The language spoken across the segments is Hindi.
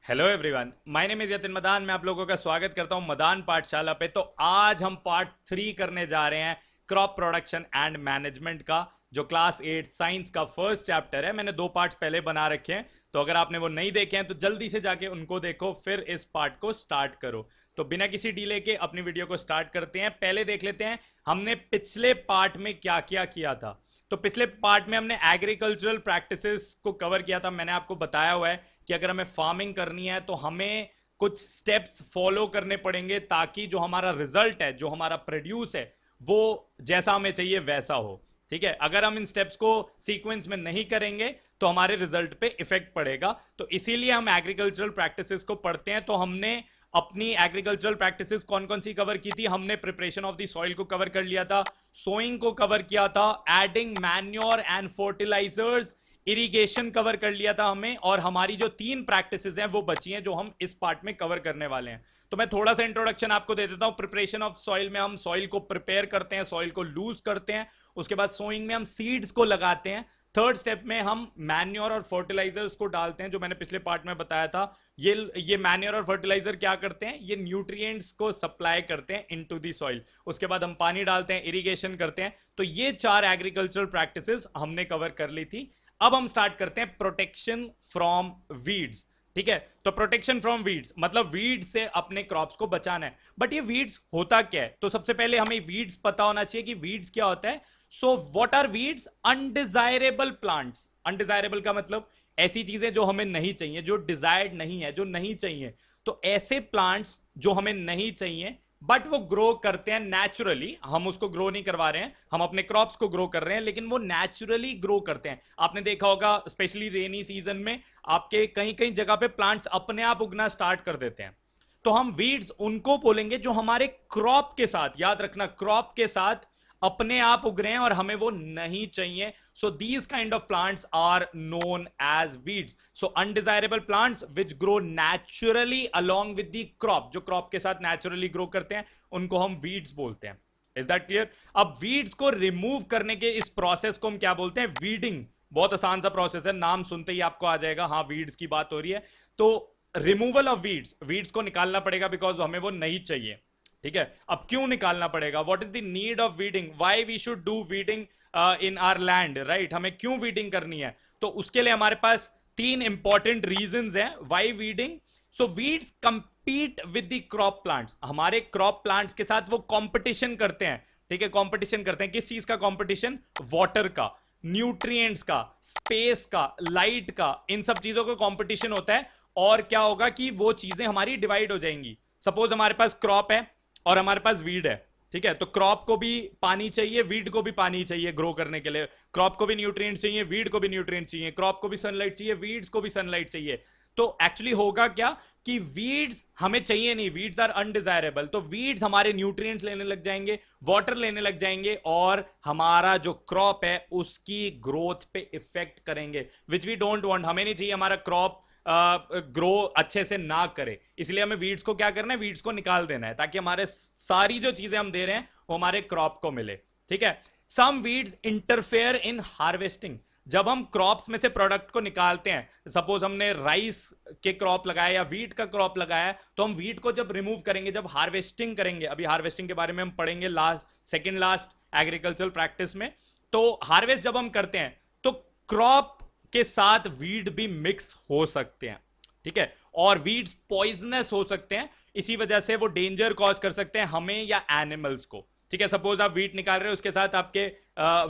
Hello everyone, my name is Yatin Madan. मैं आप लोगों का स्वागत करता हूं मदान पाठशाला पे। तो आज हम पार्ट 3 करने जा रहे हैं क्रॉप प्रोडक्शन एंड मैनेजमेंट का, जो क्लास 8 साइंस का फर्स्ट चैप्टर है। मैंने 2 पार्ट्स पहले बना रखे हैं, तो अगर आपने वो नहीं देखे हैं तो जल्दी से जाके उनको देखो, फिर इस पार्ट को स्टार्ट करो। तो बिना किसी डिले के अपनी वीडियो को स्टार्ट करते हैं। पहले देख लेते हैं हमने पिछले पार्ट में क्या क्या किया था। तो पिछले पार्ट में हमने एग्रीकल्चरल प्रैक्टिसेस को कवर किया था। मैंने आपको बताया हुआ है कि अगर हमें फार्मिंग करनी है तो हमें कुछ स्टेप्स फॉलो करने पड़ेंगे, ताकि जो हमारा रिजल्ट है, जो हमारा प्रोड्यूस है, वो जैसा हमें चाहिए वैसा हो। ठीक है, अगर हम इन स्टेप्स को सीक्वेंस में नहीं करेंगे तो हमारे रिजल्ट पे इफेक्ट पड़ेगा। तो इसीलिए हम एग्रीकल्चरल प्रैक्टिसेस को पढ़ते हैं। तो हमने अपनी एग्रीकल्चरल प्रैक्टिसेस कौन कौन सी कवर की थी? हमने प्रिपरेशन ऑफ द सॉइल को कवर कर लिया था, सोइंग को कवर किया था, adding manure and fertilisers, irrigation cover कर लिया था हमें, और हमारी जो 3 प्रैक्टिसेस हैं वो बची हैं, जो हम इस पार्ट में कवर करने वाले हैं। तो मैं थोड़ा सा इंट्रोडक्शन आपको दे देता हूं। प्रिपरेशन ऑफ सॉइल में हम सॉइल को प्रिपेयर करते हैं, सॉइल को लूज करते हैं। उसके बाद सोइंग में हम सीड्स को लगाते हैं। थर्ड स्टेप में हम मैन्योर और फर्टिलाइजर्स को डालते हैं, जो मैंने पिछले पार्ट में बताया था। ये मैन्योर और फर्टिलाइजर क्या करते हैं? ये न्यूट्रिएंट्स को सप्लाई करते हैं इनटू द सॉइल। उसके बाद हम पानी डालते हैं, इरिगेशन करते हैं। तो ये 4 एग्रीकल्चरल प्रैक्टिसेस हमने कवर कर ली थी। अब हम स्टार्ट करते हैं प्रोटेक्शन फ्रॉम वीड्स। ठीक है, तो प्रोटेक्शन फ्रॉम वीड्स मतलब वीड्स से अपने क्रॉप्स को बचाना है। बट ये वीड्स होता क्या है? तो सबसे पहले हमें वीड्स पता होना चाहिए कि वीड्स क्या होता है। So what are weeds? Undesirable plants. Undesirable का मतलब ऐसी चीजें जो हमें नहीं चाहिए, जो डिजायर्ड नहीं है, जो नहीं चाहिए। तो ऐसे प्लांट्स जो हमें नहीं चाहिए बट वो ग्रो करते हैं नेचुरली, हम उसको ग्रो नहीं करवा रहे हैं, हम अपने क्रॉप्स को ग्रो कर रहे हैं, लेकिन वो नेचुरली ग्रो करते हैं। आपने देखा होगा स्पेशली रेनी सीजन में आपके कहीं कहीं जगह पे प्लांट्स अपने आप उगना स्टार्ट कर देते हैं। तो हम वीड्स उनको बोलेंगे जो हमारे क्रॉप के साथ, याद रखना, क्रॉप के साथ अपने आप उग रहे हैं और हमें वो नहीं चाहिए। So these kind of plants are known as weeds. So undesirable plants which grow naturally along with the crop, जो क्रॉप के साथ नेचुरली ग्रो करते हैं, उनको हम वीड्स बोलते हैं। Is that clear? अब वीड्स को रिमूव करने के इस प्रोसेस को हम क्या बोलते हैं? वीडिंग। बहुत आसान सा प्रोसेस है, नाम सुनते ही आपको आ जाएगा, हाँ वीड्स की बात हो रही है। तो रिमूवल ऑफ वीड्स, वीड्स को निकालना पड़ेगा बिकॉज हमें वो नहीं चाहिए। ठीक है, अब क्यों निकालना पड़ेगा? What is the need of weeding? Why we should do weeding in our land, right? हमें क्यों वीडिंग करनी है? तो उसके लिए हमारे पास 3 इंपॉर्टेंट रीजंस हैं why weeding. So weeds compete with the crop plants, हमारे क्रॉप प्लांट्स के साथ वो कंपटीशन करते हैं। ठीक है, कंपटीशन करते हैं। किस चीज का कंपटीशन? वाटर का, न्यूट्रिएंट्स का, स्पेस का, लाइट का, इन सब चीजों का कंपटीशन होता है। और क्या होगा कि वो चीजें हमारी डिवाइड हो जाएंगी। सपोज हमारे पास क्रॉप है और हमारे पास वीड है। ठीक है, तो क्रॉप को भी पानी चाहिए, वीड को भी पानी चाहिए ग्रो करने के लिए। क्रॉप को भी न्यूट्रिएंट्स चाहिए, वीड को भी न्यूट्रिएंट्स चाहिए। क्रॉप को भी सनलाइट चाहिए, वीड्स को भी सनलाइट चाहिए। तो एक्चुअली होगा क्या कि वीड्स हमें चाहिए नहीं, वीड्स आर अनडिजायरेबल। तो वीड्स हमारे न्यूट्रिएंट्स लेने लग जाएंगे, वाटर लेने लग जाएंगे, और हमारा जो क्रॉप है उसकी ग्रोथ पे इफेक्ट करेंगे, विच वी डोंट वांट। हमें नहीं चाहिए हमारा क्रॉप ग्रो अच्छे से ना करे। इसलिए हमें वीड्स को क्या करना है? वीड्स को निकाल देना है, ताकि हमारे सारी जो चीजें हम दे रहे हैं वो हमारे क्रॉप को मिले। ठीक है, सम वीड्स इंटरफेयर इन हार्वेस्टिंग। जब हम क्रॉप्स में से प्रोडक्ट को निकालते हैं, सपोज हमने राइस के क्रॉप लगाया या वीट का क्रॉप लगाया, तो हम वीट को जब रिमूव करेंगे, जब हार्वेस्टिंग करेंगे, अभी हार्वेस्टिंग के बारे में हम पढ़ेंगे last, second last agricultural practice में। तो हार्वेस्ट जब हम करते हैं तो क्रॉप के साथ वीड भी मिक्स हो सकते हैं। ठीक है, और वीड्स पॉइजनस हो सकते हैं, इसी वजह से वो डेंजर कॉज कर सकते हैं हमें या एनिमल्स को। ठीक है, सपोज आप वीट निकाल रहे हो, उसके साथ आपके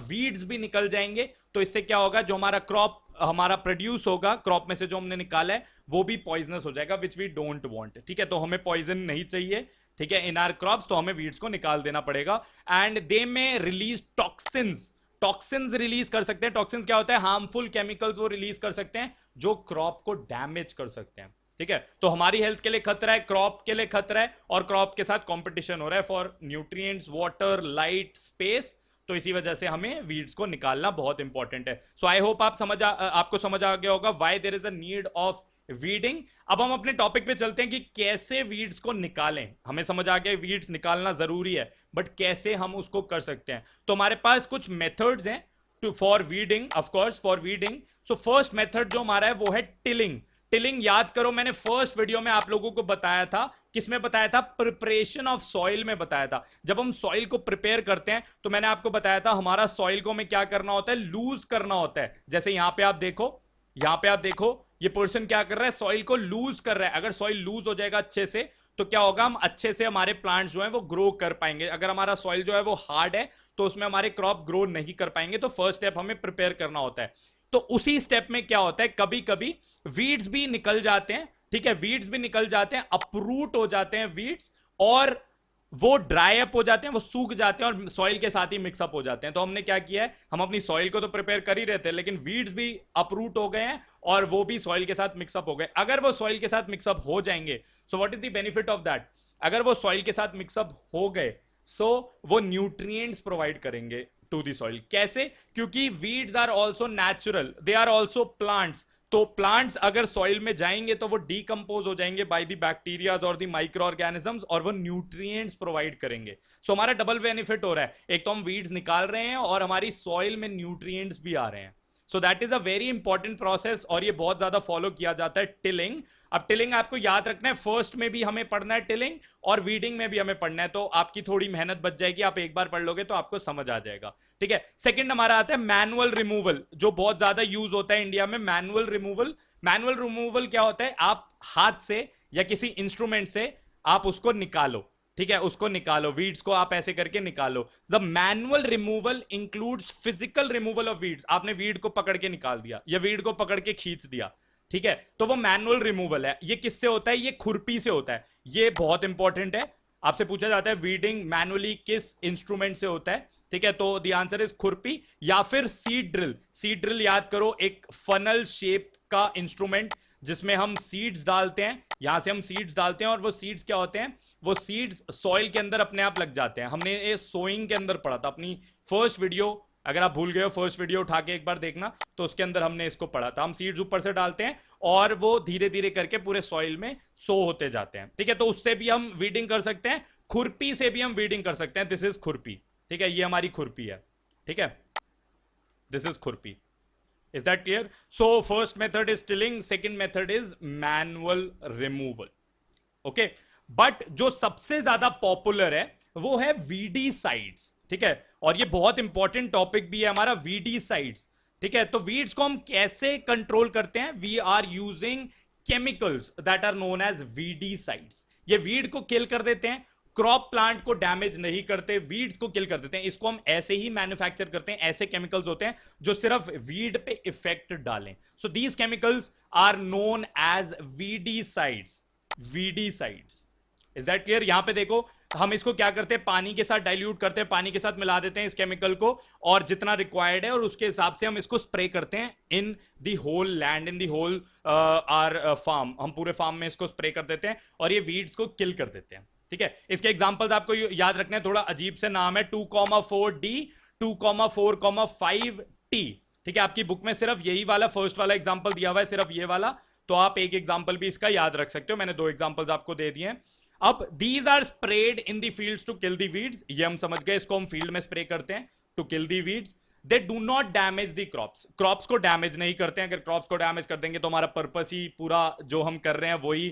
वीड्स भी निकल जाएंगे, तो इससे क्या होगा? जो हमारा क्रॉप हमारा प्रोड्यूस होगा, क्रॉप में से जो हमने निकाला है, वो भी पॉइजनस हो जाएगा, विच वी डोंट वांट। ठीक है, तो हमें पॉइजन नहीं चाहिए, ठीक है, इन आर क्रॉप्स। तो हमें वीड्स को निकाल देना पड़ेगा। एंड दे में रिलीज टॉक्सिन्स, टॉक्सिन्स रिलीज कर सकते हैं। टॉक्सिन्स क्या होता है? हार्मफुल केमिकल्स वो रिलीज कर सकते हैं जो क्रॉप को डैमेज कर सकते हैं। ठीक है, तो हमारी हेल्थ के लिए खतरा है, क्रॉप के लिए खतरा है, और क्रॉप के साथ कंपटीशन हो रहा है for nutrients, water, light, space. तो इसी वजह से हमें वीड्स को निकालना बहुत इंपॉर्टेंट है। सो आई होप आपको समझ आ गया होगा why there is a need of weeding. अब हम अपने टॉपिक पे चलते हैं कि कैसे वीड्स को निकालें। हमें समझ आ गया वीड्स निकालना जरूरी है, बट कैसे हम उसको कर सकते हैं? तो हमारे पास कुछ मेथड्स हैं to for weeding, of course for weeding. So first method जो हमारा है वो है टिलिंग। टिलिंग याद करो, मैंने फर्स्ट वीडियो में आप लोगों को बताया था, किसमें बताया था? प्रिपरेशन ऑफ सॉइल में बताया था। जब हम सॉइल को प्रिपेयर करते हैं तो मैंने आपको बताया था हमारा सॉइल को हमें क्या करना होता है? लूज करना होता है। जैसे यहां पे आप देखो, यहां पे आप देखो, ये पर्सन क्या कर रहा है? सॉइल को लूज कर रहा है। अगर सॉइल लूज हो जाएगा अच्छे से तो क्या होगा? हम अच्छे से हमारे प्लांट्स जो है वो ग्रो कर पाएंगे। अगर हमारा सॉइल जो है वो हार्ड है तो उसमें हमारे क्रॉप ग्रो नहीं कर पाएंगे। तो फर्स्ट स्टेप हमें प्रिपेयर करना होता है। तो उसी स्टेप में क्या होता है, कभी कभी वीड्स भी निकल जाते हैं, ठीक है, वीड्स भी निकल जाते हैं, अपरूट हो जाते हैं वीड्स, और वो ड्राई अप हो जाते हैं, वो सूख जाते हैं और सॉइल के साथ ही मिक्सअप हो जाते हैं। तो हमने क्या किया है, हम अपनी सॉइल को तो प्रिपेयर कर ही रहे थे, लेकिन वीड्स भी अपरूट हो गए हैं और वो भी सॉइल के साथ मिक्सअप हो गए। अगर वो सॉइल के साथ मिक्सअप हो जाएंगे, so what is the benefit of that? अगर वो सॉइल के साथ मिक्सअप हो गए, सो वो न्यूट्रिएंट्स प्रोवाइड करेंगे टू दी सॉइल। कैसे? क्योंकि weeds are also natural, they are also plants. तो प्लांट्स अगर सॉइल में जाएंगे तो वो डीकंपोज हो जाएंगे बाय द बैक्टीरियाज और द माइक्रो ऑर्गेनिजम्स, और वो न्यूट्रिएंट्स प्रोवाइड करेंगे। सो हमारा डबल बेनिफिट हो रहा है, एक तो हम वीड्स निकाल रहे हैं और हमारी सॉइल में न्यूट्रिएंट्स भी आ रहे हैं। So that is a very important process, और ये बहुत ज्यादा फॉलो किया जाता है, टिलिंग। अब टिलिंग आपको याद रखना है, फर्स्ट में भी हमें पढ़ना है टिलिंग और वीडिंग में भी हमें पढ़ना है, तो आपकी थोड़ी मेहनत बच जाएगी। आप एक बार पढ़ लोगे तो आपको समझ आ जाएगा, ठीक है। सेकंड हमारा आता है मैनुअल रिमूवल, जो बहुत ज्यादा यूज होता है इंडिया में। मैनुअल रिमूवल, मैनुअल रिमूवल क्या होता है? आप हाथ से या किसी इंस्ट्रूमेंट से आप उसको निकालो, ठीक है, उसको निकालो, वीड्स को आप ऐसे करके निकालो। The manual removal includes physical removal of weeds. आपने वीड को पकड़ के निकाल दिया या वीड को पकड़ के खींच दिया, ठीक है, तो वो मैनुअल रिमूवल है। ये किससे होता है? ये खुरपी से होता है। ये बहुत इंपॉर्टेंट है, आपसे पूछा जाता है वीडिंग मैनुअली किस इंस्ट्रूमेंट से होता है, ठीक है, तो द आंसर इज खुरपी या फिर सीड ड्रिल। सीड ड्रिल याद करो, एक फनल शेप का इंस्ट्रूमेंट जिसमें हम सीड्स डालते हैं, यहां से हम सीड्स डालते हैं, और वो सीड्स क्या होते हैं? वो सीड्स सॉइल के अंदर अपने आप लग जाते हैं। हमने ये सोइंग के अंदर पढ़ा था, अपनी फर्स्ट वीडियो, अगर आप भूल गए हो फर्स्ट वीडियो उठा के एक बार देखना, तो उसके अंदर हमने इसको पढ़ा था। हम सीड्स ऊपर से डालते हैं और वो धीरे धीरे करके पूरे सॉइल में सो होते जाते हैं, ठीक है, तो उससे भी हम वीडिंग कर सकते हैं, खुरपी से भी हम वीडिंग कर सकते हैं। दिस इज खुरपी, ठीक है, ये हमारी खुरपी है, ठीक है, दिस इज खुरपी। Is that clear? So first method is tilling, second method is manual removal. Okay, but जो सबसे ज्यादा पॉपुलर है वो है वीडीसाइड्स, ठीक है, और ये बहुत इंपॉर्टेंट टॉपिक भी है हमारा, वीडीसाइड्स, ठीक है। तो वीड्स को हम कैसे कंट्रोल करते हैं? We are using chemicals that are known as weedicides. ये वीड को किल कर देते हैं, क्रॉप प्लांट को डैमेज नहीं करते, वीड्स को किल कर देते हैं। इसको हम ऐसे ही मैन्युफैक्चर करते हैं, ऐसे केमिकल्स होते हैं जो सिर्फ वीड पे इफेक्ट डालें। So these chemicals are known as weedicides, weedicides. Is that clear? यहां पे देखो, हम इसको क्या करते हैं, पानी के साथ डाइल्यूट करते हैं, पानी के साथ मिला देते हैं इस केमिकल को, और जितना रिक्वायर्ड है और उसके हिसाब से हम इसको स्प्रे करते हैं in the whole land, in the whole our farm. हम पूरे फार्म में इसको स्प्रे कर देते हैं और ये वीड्स को किल कर देते हैं, ठीक है। इसके एग्जांपल्स आपको याद रखने हैं, थोड़ा अजीब से नाम है, 2,4D, 2,4,5T, ठीक है। आपकी बुक में सिर्फ यही वाला फर्स्ट वाला एग्जांपल दिया हुआ है, सिर्फ ये वाला, तो आप एक एग्जांपल भी इसका याद रख सकते हो। मैंने दो एग्जांपल्स आपको दे दिए हैं। अब these are spread in the fields to kill the weeds, ये हम समझ गए, इसको हम फील्ड में स्प्रे करते हैं to kill the weeds. They do not damage the crops, crops को डैमेज नहीं करते हैं। अगर क्रॉप्स को डैमेज कर देंगे तो हमारा पर्पस ही पूरा जो हम कर रहे हैं वही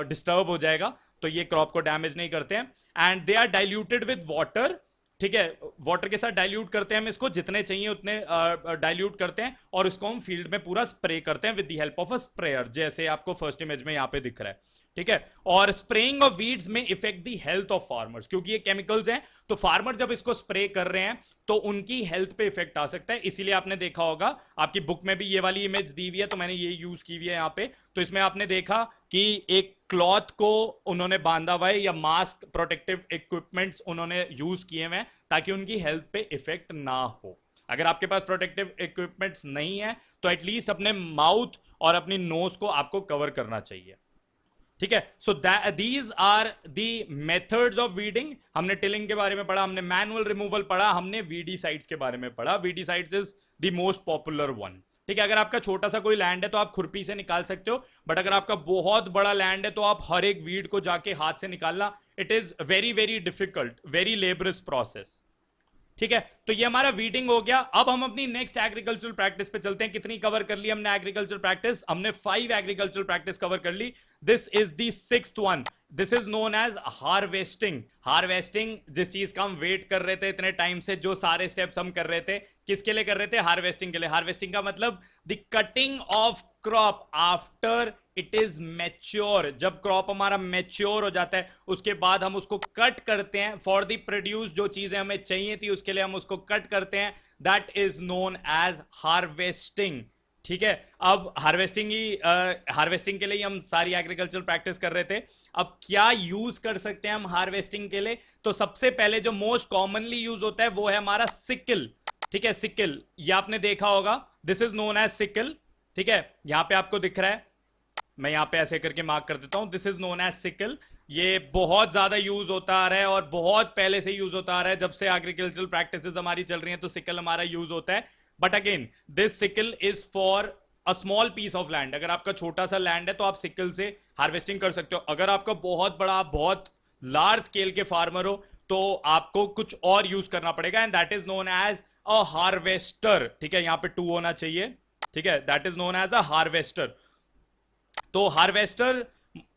डिस्टर्ब हो जाएगा, तो ये क्रॉप को डैमेज नहीं करते हैं। And they are diluted with water, ठीक है, वाटर के साथ डाइल्यूट करते हैं हम इसको, जितने चाहिए उतने डाइल्यूट करते हैं, और इसको हम फील्ड में पूरा स्प्रे करते हैं with the help of a sprayer, जैसे आपको फर्स्ट इमेज में यहाँ पे दिख रहा है, ठीक है। और स्प्रेइंग ऑफ वीड्स में effect the health of farmers, क्योंकि ये केमिकल्स हैं, तो फार्मर जब इसको स्प्रे कर रहे हैं तो उनकी हेल्थ पे इफेक्ट आ सकता है। इसीलिए आपने देखा होगा, आपकी बुक में भी ये वाली इमेज दी हुई है, तो मैंने ये यूज की हुई है यहाँ पे। तो इसमें आपने देखा कि एक क्लॉथ को उन्होंने बांधा हुआ है, या मास्क, प्रोटेक्टिव इक्विपमेंट्स उन्होंने यूज किए हुए हैं ताकि उनकी हेल्थ पे इफेक्ट ना हो। अगर आपके पास प्रोटेक्टिव इक्विपमेंट्स नहीं है तो एटलीस्ट अपने माउथ और अपनी नोज को आपको कवर करना चाहिए, ठीक है। So these are the methods of weeding. हमने टिलिंग के बारे में पढ़ा, हमने मैनुअल रिमूवल पढ़ा, हमने वीडीसाइड्स के बारे में पढ़ा। Weedicides is the most popular one, ठीक है। अगर आपका छोटा सा कोई लैंड है तो आप खुरपी से निकाल सकते हो, बट अगर आपका बहुत बड़ा लैंड है तो आप हर एक वीड को जाके हाथ से निकालना, it is very very difficult, very labours process, ठीक है, तो ये हमारा वीडिंग हो गया। अब हम अपनी नेक्स्ट एग्रीकल्चरल प्रैक्टिस पे चलते हैं। कितनी कवर कर ली हमने एग्रीकल्चर प्रैक्टिस? हमने 5 एग्रीकल्चर प्रैक्टिस कवर कर ली। This is the 6th one. This is known as harvesting. Harvesting, जिस चीज का हम वेट कर रहे थे इतने टाइम से, जो सारे स्टेप्स हम कर रहे थे, किसके लिए कर रहे थे? हार्वेस्टिंग के लिए। हार्वेस्टिंग का मतलब the cutting of crop after it is mature. जब क्रॉप हमारा मैच्योर हो जाता है, उसके बाद हम उसको कट करते हैं फॉर द प्रोड्यूस। जो चीजें हमें चाहिए थी उसके लिए हम उसको कट करते हैं, that is known as harvesting. ठीक है, अब हार्वेस्टिंग के लिए हम सारी एग्रीकल्चर प्रैक्टिस कर रहे थे। अब क्या यूज कर सकते हैं हम हार्वेस्टिंग के लिए? तो सबसे पहले जो मोस्ट कॉमनली यूज होता है वो है हमारा सिकल। ठीक है, सिकल, ये आपने देखा होगा, this is known as sickle. ठीक है, यहां पे आपको दिख रहा है, मैं यहां पे ऐसे करके मार्क कर देता हूं, this is known as sickle. ये बहुत ज्यादा यूज होता आ रहा है और बहुत पहले से यूज होता आ रहा है। जब से एग्रीकल्चरल प्रैक्टिसेस हमारी चल रही हैं तो सिकल हमारा यूज होता है। But again, this sickle is for a small piece of land. अगर आपका छोटा सा लैंड है तो आप सिकल से हार्वेस्टिंग कर सकते हो। अगर आपका बहुत बड़ा, बहुत लार्ज स्केल के फार्मर हो तो आपको कुछ और यूज करना पड़ेगा, and that is known as a harvester. ठीक है, यहां पे 2 होना चाहिए। ठीक है, that is known as a harvester. तो हार्वेस्टर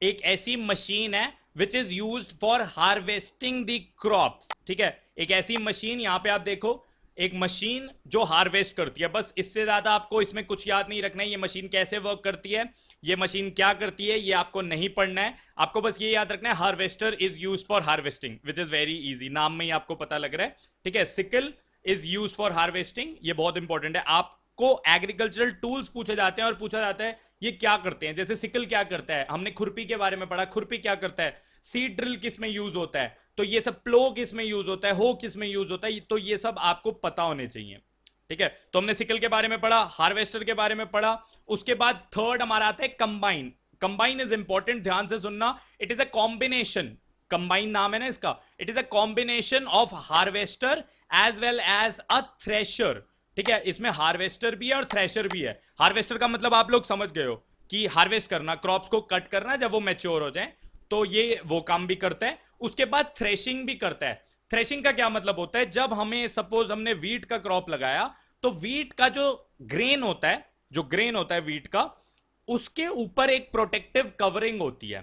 एक ऐसी मशीन है which is used for harvesting the crops. ठीक है, एक ऐसी मशीन, यहां पे आप देखो, एक मशीन जो हार्वेस्ट करती है। बस इससे ज्यादा आपको इसमें कुछ याद नहीं रखना है, ये मशीन कैसे वर्क करती है, ये मशीन क्या करती है, ये आपको नहीं पढ़ना है। आपको बस ये याद रखना है, harvester is used for harvesting, which is very easy, नाम में ही आपको पता लग रहा है। ठीक है, sickle is used for harvesting, ये बहुत इंपॉर्टेंट है। आपको एग्रीकल्चरल टूल्स पूछे जाते हैं और पूछा जाता है ये क्या करते हैं। जैसे सिकल क्या करता है, हमने खुरपी के बारे में पढ़ा, खुरपी क्या करता है। सीड ड्रिल किस में यूज होता है, तो ये सब, प्लो किस में यूज होता है, हो किस में यूज होता है, तो ये सब आपको पता होने चाहिए। ठीक है, तो हमने सिकल के बारे में पढ़ा, हार्वेस्टर के बारे में पढ़ा। उसके बाद थर्ड हमारा आता है कंबाइन। कंबाइन इज इंपॉर्टेंट, ध्यान से सुनना। It is a combination, combine नाम है ना इसका, it is a combination of harvester as well as a thresher. ठीक है, इसमें हार्वेस्टर भी है और थ्रेशर भी है। हार्वेस्टर का मतलब आप लोग समझ गए हो कि हार्वेस्ट करना, क्रॉप्स को कट करना जब वो मैच्योर हो जाए, तो ये वो काम भी करता है। उसके बाद थ्रेशिंग भी करता है। थ्रेशिंग का क्या मतलब होता है, जब हमें सपोज हमने वीट का क्रॉप लगाया, तो वीट का जो ग्रेन होता है, जो ग्रेन होता है वीट का, उसके ऊपर एक प्रोटेक्टिव कवरिंग होती है।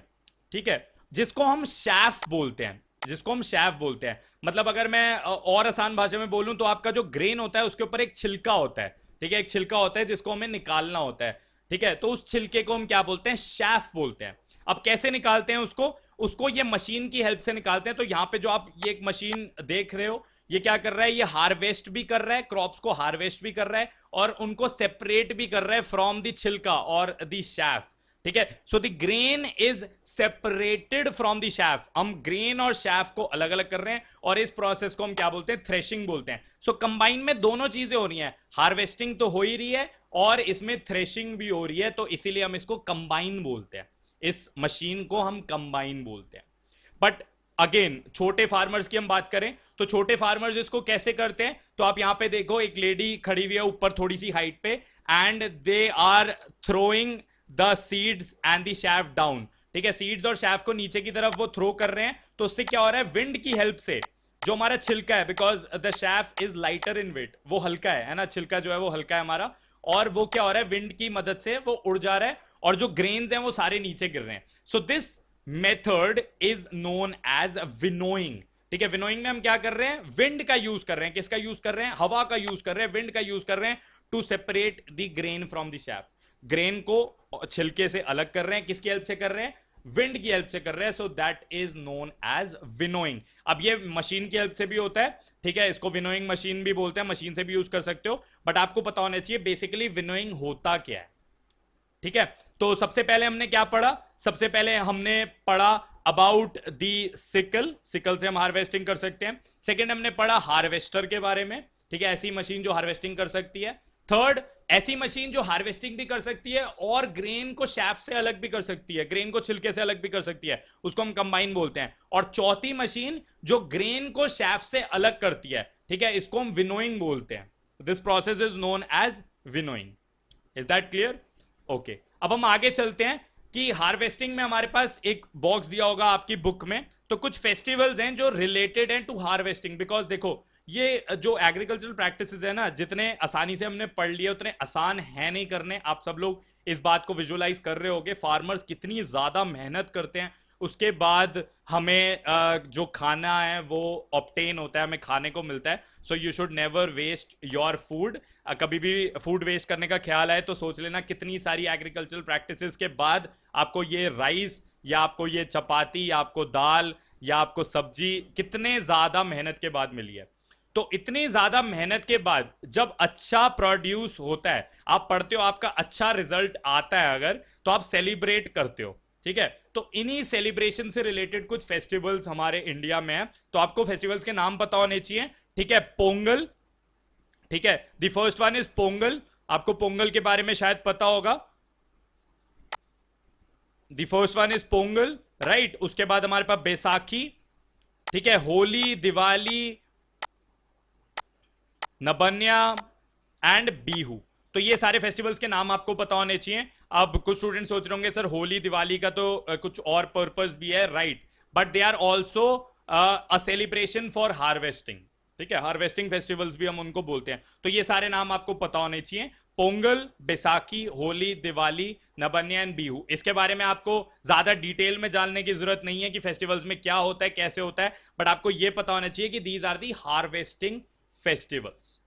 ठीक है, जिसको हम शैफ बोलते हैं, जिसको हम शैफ बोलते हैं। मतलब अगर मैं और आसान भाषा में बोलूं तो आपका जो ग्रेन होता है उसके ऊपर एक छिलका होता है। ठीक है, एक छिलका होता है जिसको हमें निकालना होता है। ठीक है, तो उस छिलके को हम क्या बोलते हैं? शैफ बोलते हैं। अब कैसे निकालते हैं उसको? उसको ये मशीन की हेल्प से निकालते हैं। तो यहां पे जो आप ये एक मशीन देख रहे हो, ये क्या कर रहा है? ये हार्वेस्ट भी कर रहा है, क्रॉप्स को हार्वेस्ट भी कर रहा है और उनको सेपरेट भी कर रहा है फ्रॉम द छिलका और द शैफ। ठीक है, so the grain is separated from the chef. हम ग्रेन और शैफ को अलग अलग कर रहे हैं और इस प्रोसेस को हम क्या बोलते हैं? थ्रेशिंग बोलते हैं। सो कंबाइन में दोनों चीजें हो रही हैं, हार्वेस्टिंग तो हो ही रही है और इसमें थ्रेशिंग भी हो रही है, तो इसीलिए हम इसको कंबाइन बोलते हैं। इस मशीन को हम कंबाइन बोलते हैं। बट अगेन, छोटे फार्मर्स की हम बात करें तो छोटे फार्मर्स इसको कैसे करते हैं? तो आप यहां पे देखो, एक लेडी खड़ी हुई है ऊपर थोड़ी सी हाइट पे, and they are throwing the seeds and the chaff down. ठीक है, सीड्स और शैफ को नीचे की तरफ वो थ्रो कर रहे हैं। तो उससे क्या हो रहा है? विंड की हेल्प से जो हमारा छिलका है, because the chaff is lighter in weight, वो हल्का है ना, छिलका जो है वो हल्का है हमारा, और वो क्या हो रहा है? विंड की मदद से वो उड़ जा रहा है और जो ग्रेन्स हैं वो सारे नीचे गिर रहे हैं। So this method is known as winnowing. ठीक है, विनोइंग में हम क्या कर रहे हैं? विंड का यूज कर रहे हैं। किसका यूज कर रहे हैं? हवा का यूज कर रहे हैं, विंड का यूज कर रहे हैं to separate the grain from the chaff. Grain को छिलके से अलग कर रहे हैं, किसकी हेल्प से कर रहे हैं? विंड की हेल्प से कर रहे हैं। So that is known as winnowing. अब ये मशीन की हेल्प से भी होता है। ठीक है, इसको विनोइंग मशीन भी बोलते हैं, मशीन से भी यूज कर सकते हो, बट आपको पता होना चाहिए बेसिकली विनोइंग होता क्या है। ठीक है, तो सबसे पहले हमने क्या पढ़ा? सबसे पहले हमने पढ़ा अबाउट दी सिकल, सिकल से हम हार्वेस्टिंग कर सकते हैं। सेकंड हमने पढ़ा हार्वेस्टर के बारे में। ठीक है, ऐसी मशीन जो हार्वेस्टिंग कर सकती है। थर्ड, ऐसी मशीन जो हार्वेस्टिंग भी कर सकती है और ग्रेन को शैफ से अलग भी कर सकती है, ग्रेन को छिलके से अलग भी कर सकती है, उसको हम कंबाइन बोलते हैं। और चौथी मशीन जो ग्रेन को शैफ से अलग करती है, ठीक है, इसको हम विनोइंग बोलते हैं। This process is known as winnowing. Is that clear? Okay, अब हम आगे चलते हैं कि हार्वेस्टिंग में हमारे पास एक बॉक्स दिया होगा आपकी बुक में, तो कुछ फेस्टिवल्स हैं जो रिलेटेड हैं टू हार्वेस्टिंग। बिकॉज देखो, ये जो एग्रीकल्चरल प्रैक्टिसेस है ना, जितने आसानी से हमने पढ़ लिए उतने आसान है नहीं करने। आप सब लोग इस बात को विजुअलाइज कर रहे होगे, फार्मर्स कितनी ज्यादा मेहनत करते हैं, उसके बाद हमें जो खाना है वो ऑब्टेन होता है, हमें खाने को मिलता है। So you should never waste your food. कभी भी फूड वेस्ट करने का ख्याल आए तो सोच लेना कितनी सारी एग्रीकल्चरल प्रैक्टिसेस के बाद आपको ये राइस या आपको ये चपाती या आपको दाल या आपको सब्जी कितने ज्यादा मेहनत के बाद मिली है। तो इतनी ज्यादा मेहनत के बाद जब अच्छा प्रोड्यूस होता है, आप पढ़ते हो आपका अच्छा रिजल्ट आता है अगर, तो आप सेलिब्रेट करते हो। ठीक है, तो इन्हीं सेलिब्रेशन से रिलेटेड कुछ फेस्टिवल्स हमारे इंडिया में है, तो आपको फेस्टिवल्स के नाम पता होने चाहिए। ठीक है, पोंगल, ठीक है, the first one is Pongal. आपको पोंगल के बारे में शायद पता होगा। The first one is Pongal, right. उसके बाद हमारे पास बैसाखी, ठीक है, होली, दिवाली, नबन्या एंड बीहू। तो ये सारे फेस्टिवल्स के नाम आपको पता होने चाहिए। अब कुछ स्टूडेंट सोच रहे होंगे सर होली दिवाली का तो कुछ और पर्पस भी है, right, but they are also a celebration for harvesting. ठीक है, हार्वेस्टिंग फेस्टिवल्स भी हम उनको बोलते हैं। तो ये सारे नाम आपको पता होने चाहिए, पोंगल, बैसाखी, होली, दिवाली, नबन्या एंड बीहू। इसके बारे में आपको ज्यादा डिटेल में जानने की जरूरत नहीं है कि फेस्टिवल्स में क्या होता है, कैसे होता है, बट आपको यह पता होना चाहिए कि these are the harvesting festivals.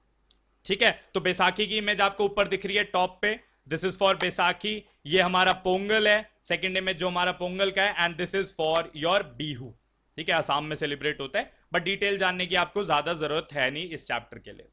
ठीक है, तो बैसाखी की इमेज आपको ऊपर दिख रही है टॉप पे, दिस इज फॉर बैसाखी। ये हमारा पोंगल है, सेकंड इमेज जो हमारा पोंगल का है, and this is for your Bihu. ठीक है, असम में सेलिब्रेट होता है, बट डिटेल जानने की आपको ज्यादा जरूरत है नहीं इस चैप्टर के लिए।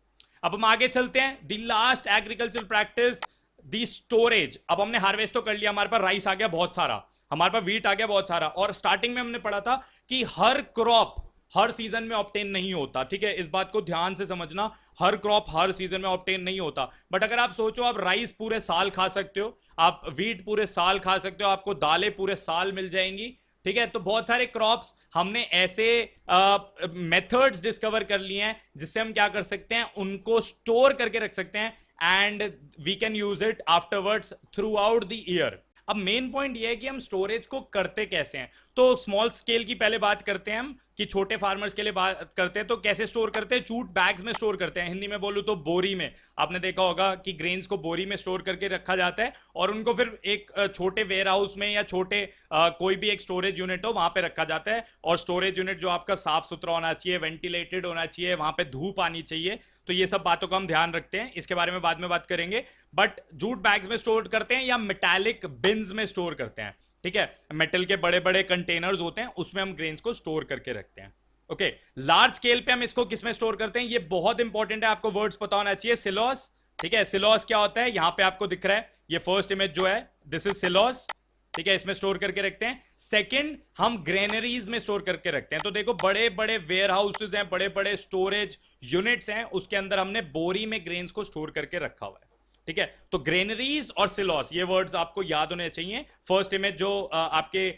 अब हम आगे चलते हैं, the last agriculture practice, the storage. अब हमने हार्वेस्ट तो कर लिया, हमारे पास राइस आ गया बहुत सारा, हमारे पास वीट आ गया बहुत सारा, और स्टार्टिंग में हमने पढ़ा था कि हर क्रॉप हर सीजन में ऑब्टेन नहीं होता। ठीक है, इस बात को ध्यान से समझना, हर क्रॉप हर सीजन में ऑब्टेन नहीं होता। बट अगर आप सोचो, आप राइस पूरे साल खा सकते हो, आप वीट पूरे साल खा सकते हो, आपको दालें पूरे साल मिल जाएंगी। ठीक है, तो बहुत सारे क्रॉप्स हमने ऐसे मेथड्स डिस्कवर कर लिए हैं जिससे हम क्या कर सकते हैं, उनको स्टोर करके रख सकते हैं, and we can use it afterwards throughout the year. अब मेन पॉइंट ये है कि हम स्टोरेज को करते कैसे हैं। तो स्मॉल स्केल की पहले बात करते हैं हम, कि छोटे फार्मर्स के लिए बात करते हैं। तो कैसे स्टोर करते हैं, जूट बैग्स में स्टोर करते हैं, हिंदी में बोलूं तो बोरी में। आपने देखा होगा कि ग्रेन्स को बोरी में स्टोर करके रखा जाता है, और उनको फिर एक छोटे वेयर हाउस में या छोटे कोई भी एक स्टोरेज यूनिट हो वहां पे रखा जाता है। और स्टोरेज यूनिट जो आपका साफ सुथरा होना चाहिए, वेंटिलेटेड होना चाहिए, वहां पे धूप आनी चाहिए। तो ये सब बातों का हम ध्यान रखते हैं, इसके बारे में बाद में बात करेंगे। बट जूट बैग्स में स्टोर करते हैं या मेटालिक बिन्स में स्टोर करते हैं। ठीक है, मेटल के बड़े बड़े कंटेनर्स होते हैं, उसमें हम ग्रेन्स को स्टोर करके रखते हैं। ओके, लार्ज स्केल पे हम इसको किस में स्टोर करते हैं, ये बहुत इंपॉर्टेंट है, आपको वर्ड्स पता होना चाहिए। सिलोस, ठीक है, सिलोस क्या होता है, यहां पे आपको दिख रहा है, ये फर्स्ट इमेज जो है, दिस इज सिलोस। ठीक है, इसमें स्टोर करके रखते हैं। सेकंड, हम ग्रेनरीज में स्टोर करके रखते हैं। तो देखो, बड़े बड़े वेयर हाउसेज हैं, बड़े बड़े स्टोरेज यूनिट्स हैं, उसके अंदर हमने बोरी में ग्रेन्स को स्टोर करके रखा हुआ है। ठीक है, तो ग्रेनरीज और सिलॉस, ये वर्ड्स आपको याद होने चाहिए। फर्स्ट इमेज जो आपके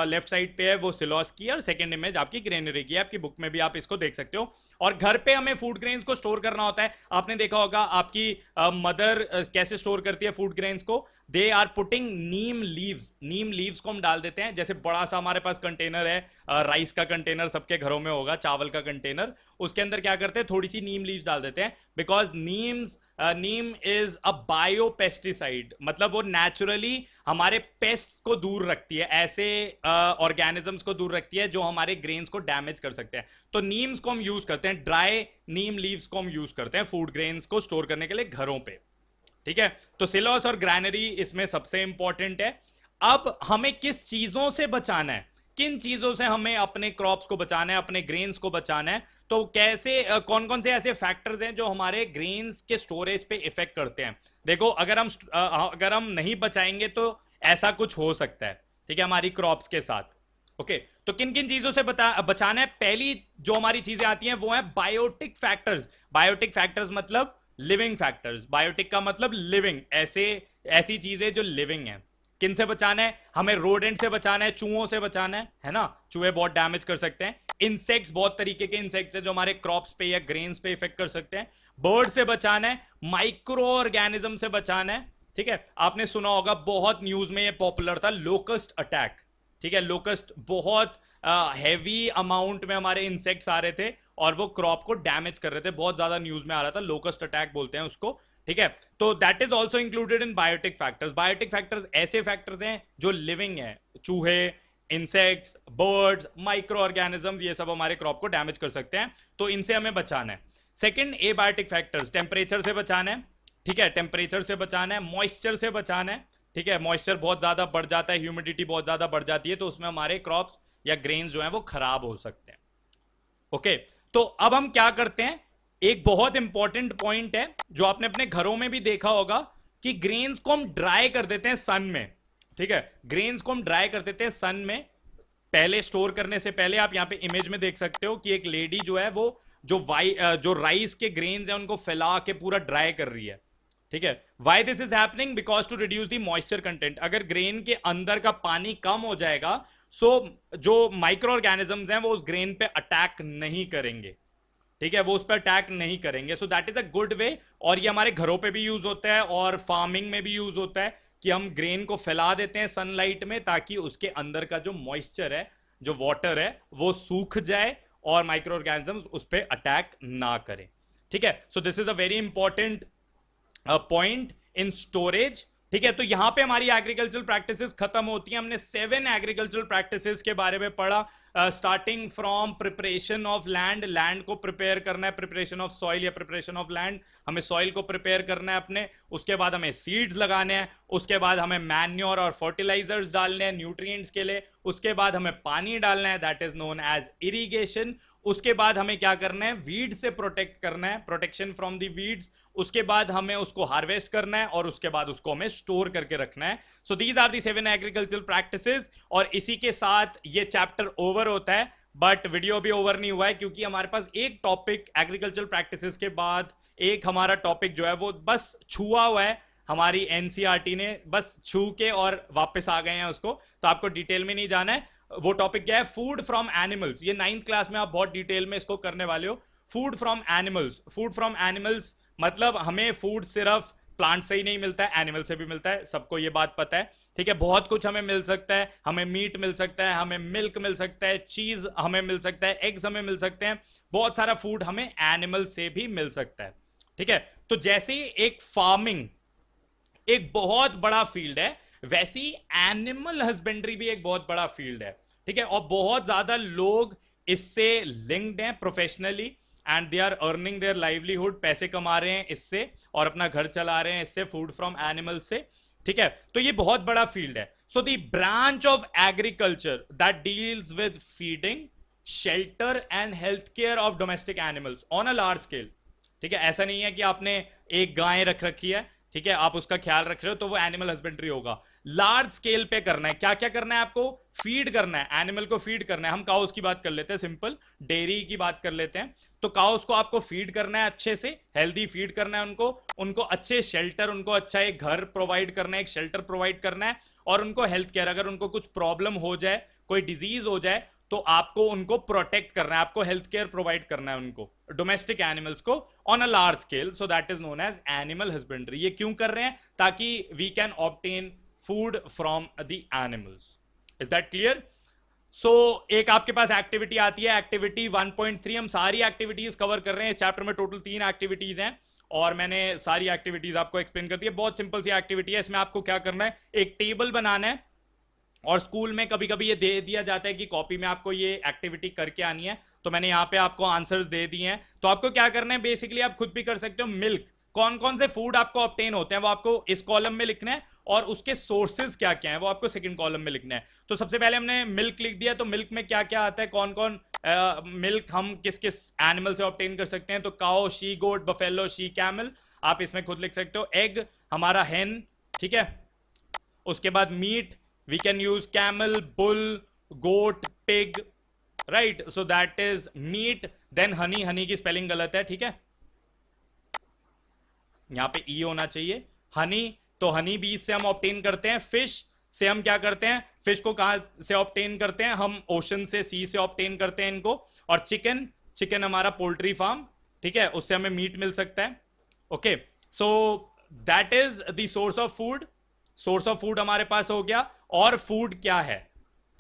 लेफ्ट साइड पे है वो सिलॉस की है, और सेकंड इमेज आपकी ग्रेनरी की है। आपकी बुक में भी आप इसको देख सकते हो। और घर पे हमें फूड ग्रेन्स को स्टोर करना होता है। आपने देखा होगा आपकी मदर कैसे स्टोर करती है फूड ग्रेन्स को, they are putting neem leaves. Neem leaves को हम डाल देते हैं, जैसे बड़ा सा हमारे पास कंटेनर है, राइस का कंटेनर सबके घरों में होगा, चावल का कंटेनर, उसके अंदर क्या करते हैं, थोड़ी सी नीम लीव्स डाल देते हैं, because Neem is a bio pesticide, मतलब वो नेचुरली हमारे पेस्ट्स को दूर रखती है, ऐसे ऑर्गेनिजम्स को दूर रखती है जो हमारे ग्रेन्स को डैमेज कर सकते हैं। तो नीम्स को हम यूज करते हैं, ड्राई नीम लीव्स को हम यूज करते हैं फूड ग्रेन्स को स्टोर करने के लिए घरों पे। ठीक है, तो सिलोस और ग्रैनरी इसमें सबसे इंपॉर्टेंट है। अब हमें किस चीजों से बचाना है, किन चीजों से हमें अपने क्रॉप्स को बचाना है, अपने ग्रेन्स को बचाना है, तो कैसे कौन कौन से ऐसे फैक्टर्स हैं जो हमारे ग्रेन्स के स्टोरेज पे इफेक्ट करते हैं। देखो, अगर हम नहीं बचाएंगे तो ऐसा कुछ हो सकता है, ठीक है, हमारी क्रॉप्स के साथ। ओके, तो किन किन चीजों से बचाना है, पहली जो हमारी चीजें आती हैं वो है बायोटिक फैक्टर्स। बायोटिक फैक्टर्स मतलब लिविंग फैक्टर्स, बायोटिक का मतलब लिविंग, ऐसी चीजें जो लिविंग है। किन से बचाना है, हमें रोडेंट से बचाना है, चूहों से बचाना है ना, चूहे बहुत डैमेज कर सकते हैं। इंसेक्ट्स, बहुत तरीके के इंसेक्ट्स हैं जो हमारे क्रॉप्स पे या ग्रेन्स पे इफेक्ट कर सकते हैं। बर्ड से बचाना है, माइक्रो ऑर्गेनिज्म से बचाना है। ठीक है, आपने सुना होगा, बहुत न्यूज में ये पॉपुलर था, लोकस्ट अटैक। ठीक है, लोकस्ट बहुत हैवी अमाउंट में हमारे इंसेक्ट्स आ रहे थे और वो क्रॉप को डैमेज कर रहे थे, बहुत ज्यादा न्यूज में आ रहा था, लोकस्ट अटैक बोलते हैं उसको, ठीक है। तो that is also included in biotic factors. Biotic factors ऐसे फैक्टर्स हैं जो लिविंग है, चूहे, इंसेक्ट्स, बर्ड्स, माइक्रो ऑर्गेनिज्म, ये सब हमारे क्रॉप को डैमेज कर सकते हैं, तो इनसे हमें बचाना है। सेकंड, एबायोटिक फैक्टर्स, टेम्परेचर से बचाना है, ठीक है, टेम्परेचर से बचाना है, मॉइस्चर से बचाना है, ठीक है, मॉइस्चर बहुत ज्यादा बढ़ जाता है, ह्यूमिडिटी बहुत ज्यादा बढ़ जाती है, तो उसमें हमारे क्रॉप्स या ग्रेन्स जो है वो खराब हो सकते हैं। ओके, तो अब हम क्या करते हैं, एक बहुत इंपॉर्टेंट पॉइंट है जो आपने अपने घरों में भी देखा होगा कि ग्रेन्स को हम ड्राई कर देते हैं सन में, ठीक है, ग्रेन्स को हम ड्राई कर देते हैं सन में पहले, स्टोर करने से पहले। आप यहां पे इमेज में देख सकते हो कि एक लेडी जो है वो जो राइस के ग्रेन्स है उनको फैला के पूरा ड्राई कर रही है, ठीक है। Why this is happening, because to reduce the moisture content. अगर ग्रेन के अंदर का पानी कम हो जाएगा, सो जो माइक्रो ऑर्गेनिजम्स हैं वो उस ग्रेन पे अटैक नहीं करेंगे, ठीक है, वो उस पर अटैक नहीं करेंगे। सो that is a good way, और ये हमारे घरों पे भी यूज होता है और फार्मिंग में भी यूज होता है कि हम ग्रेन को फैला देते हैं सनलाइट में ताकि उसके अंदर का जो मॉइस्चर है, जो वाटर है, वो सूख जाए और माइक्रो ऑर्गेनिजम्स उस पर अटैक ना करें, ठीक है। So this is a very important point in storage, ठीक है। तो यहां पे हमारी एग्रीकल्चरल प्रैक्टिसेस खत्म होती हैं। हमने 7 एग्रीकल्चरल प्रैक्टिसेस के बारे में पढ़ा, starting from preparation of land, land को प्रिपेयर करना है, प्रिपरेशन ऑफ सॉइल या प्रिपरेशन ऑफ लैंड, हमें सॉइल को प्रिपेयर करना है अपने, उसके बाद हमें सीड्स लगाने हैं, उसके बाद हमें मैन्योर और फर्टिलाइजर्स डालने हैं न्यूट्रिएंट्स के लिए, उसके बाद हमें पानी डालना है, that is known as irrigation, उसके बाद हमें क्या करना है, वीड से प्रोटेक्ट करना है, प्रोटेक्शन फ्रॉम दी वीड्स, उसके बाद हमें उसको हार्वेस्ट करना है और उसके बाद उसको हमें स्टोर करके रखना है। So these are the 7 agricultural practices, और इसी के साथ ये चैप्टर ओवर होता है। बट वीडियो भी ओवर नहीं हुआ है, क्योंकि हमारे पास एक टॉपिक एग्रीकल्चरल प्रैक्टिसेस के बाद एक हमारा टॉपिक जो है वो बस छुआ हुआ है, हमारी एनसीईआरटी ने बस छू के और वापस आ गए हैं उसको, तो आपको डिटेल में नहीं जाना है। वो टॉपिक क्या है, फूड फ्रॉम एनिमल्स, ये 9th क्लास में आप बहुत डिटेल में इसको करने वाले हो। Food from animals, food from animals मतलब हमें फूड सिर्फ प्लांट से ही नहीं मिलता है, एनिमल से भी मिलता है, सबको ये बात पता है, ठीक है। बहुत कुछ हमें मिल सकता है, हमें मीट मिल सकता है, हमें मिल्क मिल सकता है, चीज हमें मिल सकता है, एग्स हमें मिल सकते हैं, बहुत सारा फूड हमें एनिमल से भी मिल सकता है, ठीक है। तो जैसे ही एक फार्मिंग एक बहुत बड़ा फील्ड है, वैसी एनिमल हस्बेंड्री भी एक बहुत बड़ा फील्ड है, ठीक है, और बहुत ज्यादा लोग इससे लिंक्ड हैं professionally, and they are earning their livelihood, पैसे कमा रहे हैं इससे और अपना घर चला रहे हैं इससे, फूड फ्रॉम एनिमल्स से, ठीक है। तो ये बहुत बड़ा फील्ड है। So the branch of agriculture that deals with feeding, shelter and health care of domestic animals on a large scale, ठीक है। ऐसा नहीं है कि आपने एक गाय रख रखी है, ठीक है, आप उसका ख्याल रख रहे हो तो वो एनिमल हस्बेंड्री होगा। लार्ज स्केल पे करना है, क्या क्या करना है आपको, फीड करना है, एनिमल को फीड करना है। हम काउस की बात कर लेते हैं, सिंपल डेयरी की बात कर लेते हैं। तो काउस को आपको फीड करना है, अच्छे से हेल्दी फीड करना है उनको, उनको अच्छे शेल्टर, उनको अच्छा एक घर प्रोवाइड करना है, एक शेल्टर प्रोवाइड करना है, और उनको हेल्थ केयर, अगर उनको कुछ प्रॉब्लम हो जाए, कोई डिजीज हो जाए, तो आपको उनको प्रोटेक्ट करना है, आपको हेल्थ केयर प्रोवाइड करना है उनको, डोमेस्टिक एनिमल्स को on a large scale. So that is known as animal husbandry. ये क्यों कर रहे हैं, ताकि we can obtain food from the animals. Is that clear? So एक आपके पास एक्टिविटी आती है, एक्टिविटी 1.3। हम सारी एक्टिविटीज कवर कर रहे हैं इस चैप्टर में, टोटल 3 एक्टिविटीज हैं और मैंने सारी एक्टिविटीज आपको एक्सप्लेन कर दी है। बहुत सिंपल सी एक्टिविटी है, इसमें आपको क्या करना है, एक टेबल बनाना है, और स्कूल में कभी कभी ये दे दिया जाता है कि कॉपी में आपको ये एक्टिविटी करके आनी है, तो मैंने यहाँ पे आपको आंसर्स दे दिए हैं। तो आपको क्या करना है, बेसिकली आप खुद भी कर सकते हो। मिल्क, कौन कौन से फूड आपको ऑब्टेन होते हैं वो आपको इस कॉलम में लिखना है, और उसके सोर्सेज क्या क्या है वो आपको सेकंड कॉलम में लिखना है। तो सबसे पहले हमने मिल्क लिख दिया, तो मिल्क में क्या क्या आता है, कौन कौन मिल्क हम किस किस एनिमल से ऑब्टेन कर सकते हैं। तो cow, she goat, buffalo, she camel, आप इसमें खुद लिख सकते हो। एग हमारा हेन, ठीक है। उसके बाद meet, we can use camel, bull, goat, pig, right? So that is meat. Then honey, honey की स्पेलिंग गलत है, ठीक है, यहां पे ई होना चाहिए, हनी। तो हनी बीज से हम ऑब्टेन करते हैं। फिश से हम क्या करते हैं, फिश को कहां से ऑब्टेन करते हैं, हम ओशन से, सी से ऑब्टेन करते हैं इनको। और चिकन, चिकन हमारा पोल्ट्री फार्म, ठीक है, उससे हमें मीट मिल सकता है। Okay, so that is the source of food. Source of food हमारे पास हो गया। और फूड क्या है,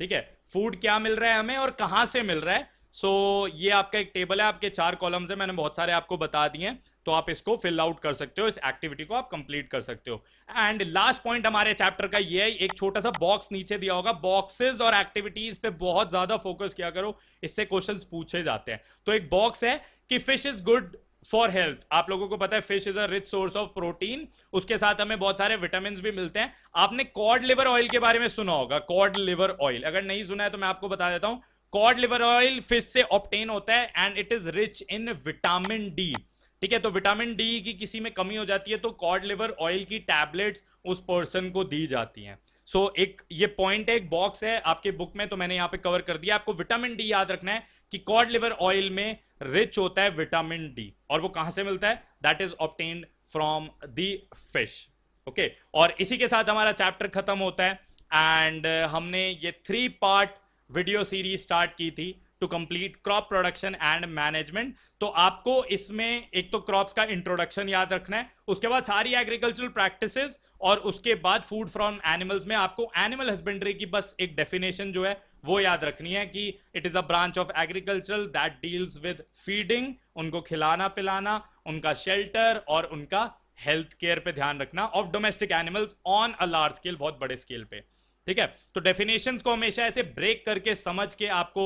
ठीक है, फूड क्या मिल रहा है हमें और कहां से मिल रहा है। सो ये आपका एक टेबल है, आपके 4 कॉलम्स है, मैंने बहुत सारे आपको बता दिए हैं, तो आप इसको फिल आउट कर सकते हो, इस एक्टिविटी को आप कंप्लीट कर सकते हो। एंड लास्ट पॉइंट हमारे चैप्टर का ये है, एक छोटा सा बॉक्स नीचे दिया होगा, बॉक्सेस और एक्टिविटीज पे बहुत ज्यादा फोकस किया करो, इससे क्वेश्चंस पूछे जाते हैं। तो एक बॉक्स है कि fish is good for health, आप लोगों को पता है fish is a rich source of protein, उसके साथ हमें बहुत सारे विटामिन भी मिलते हैं। आपने कॉड लिवर ऑयल के बारे में सुना होगा, कॉड लिवर ऑयल, अगर नहीं सुना है तो मैं आपको बता देता हूं। कॉड लिवर ऑयल फिश से ऑब्टेन होता है and it is rich in vitamin D. ठीक है, तो विटामिन डी की किसी में कमी हो जाती है तो कॉड लिवर ऑयल की टैबलेट्स उस पर्सन को दी जाती हैं। सो एक ये पॉइंट है, एक बॉक्स है आपके बुक में, तो मैंने यहां पे कवर कर दिया। आपको विटामिन डी याद रखना है कि कॉड लिवर ऑयल में रिच होता है विटामिन डी, और वो कहां से मिलता है, that is obtained from the fish. Okay, और इसी के साथ हमारा चैप्टर खत्म होता है। एंड हमने ये 3 पार्ट वीडियो सीरीज स्टार्ट की थी to complete crop production and management. तो आपको इसमें एक तो क्रॉप्स का इंट्रोडक्शन याद रखना है, उसके बाद सारी एग्रीकल्चरल प्रैक्टिसेस, और उसके बाद फूड फ्रॉम एनिमल्स में आपको एनिमल हस्बेंड्री की बस एक डेफिनेशन जो है वो याद रखनी है कि it is a branch of agriculture that deals with feeding, उनको खिलाना पिलाना, उनका शेल्टर और उनका हेल्थ केयर पे ध्यान रखना of domestic animals on a large scale, बहुत बड़े स्केल पे। ठीक है, तो डेफिनेशंस को हमेशा ऐसे ब्रेक करके समझ के आपको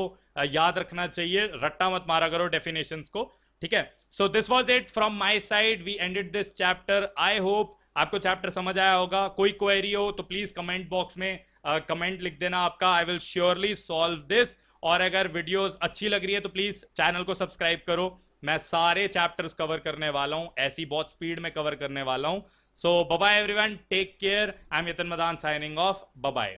याद रखना चाहिए, रट्टा मत मारा करो डेफिनेशंस को। ठीक है, so this was it from my side, we ended this chapter. I hope आपको चैप्टर समझ आया होगा। कोई क्वेरी हो तो प्लीज कमेंट बॉक्स में कमेंट लिख देना आपका, I will surely solve this. और अगर वीडियोस अच्छी लग रही है तो प्लीज चैनल को सब्सक्राइब करो, मैं सारे चैप्टर्स कवर करने वाला हूं, ऐसी बहुत स्पीड में कवर करने वाला हूं। So bye bye everyone, take care, I am Yatan Madan signing off, bye bye.